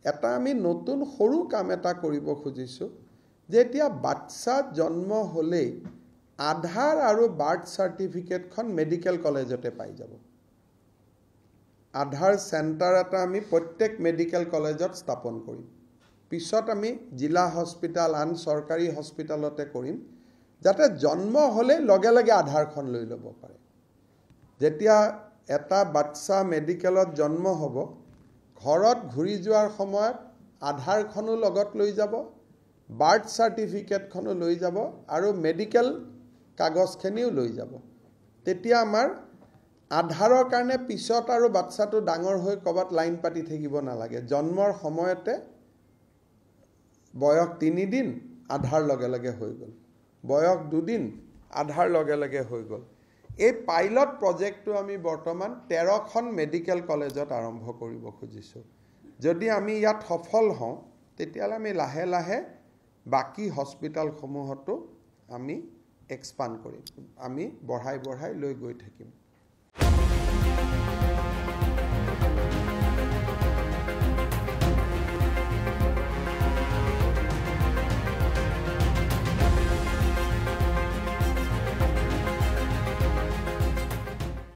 এটা আমি নতুন সৰু কাম এটা কৰিব খুজিছোঁ যে এতিয়া বাচ্চা জন্ম হ'লেই আধাৰ আৰু বাৰ্থ চাৰ্টিফিকেটখন মেডিকেল কলেজতে পাই যাব আধাৰ চেণ্টাৰ এটা আমি প্ৰত্যেক মেডিকেল কলেজত স্থাপন কৰিম পিছত আমি জিলা হস্পিটাল আন চৰকাৰী হস্পিটালতে কৰিম যাতে জন্ম হ'লে লগে লগে আধাৰখন লৈ ল'ব পাৰে যেতিয়া এটা বাচ্চা মেডিকেলত জন্ম হ'ব ঘৰত ঘূৰি যোৱাৰ সময়ত আধাৰখনো লগত লৈ যাব বাৰ্থ চাৰ্টিফিকেটখনো লৈ যাব আৰু মেডিকেল কাগজখিনিও লৈ যাব তেতিয়া আমাৰ আধাৰৰ কাৰণে পিছত আৰু বাচ্চাটো ডাঙৰ হৈ ক'বাত লাইন পাতি থাকিব নালাগে জন্মৰ সময়তে বয়স 3 দিন আধাৰ লগে লগে হৈ গ'ল বয়স 2 দিন আধাৰ লগে লগে হৈ গ'ল এই পাইলট প্ৰজেক্টটো আমি বৰ্তমান 13খন মেডিকেল কলেজত আৰম্ভ কৰিব খুজিছোঁ যদি আমি ইয়াত সফল হওঁ তেতিয়ালে আমি লাহে লাহে বাকি হস্পিটালসমূহতো আমি এক্সপান্ড কৰিম আমি বঢ়াই লৈ গৈ থাকিম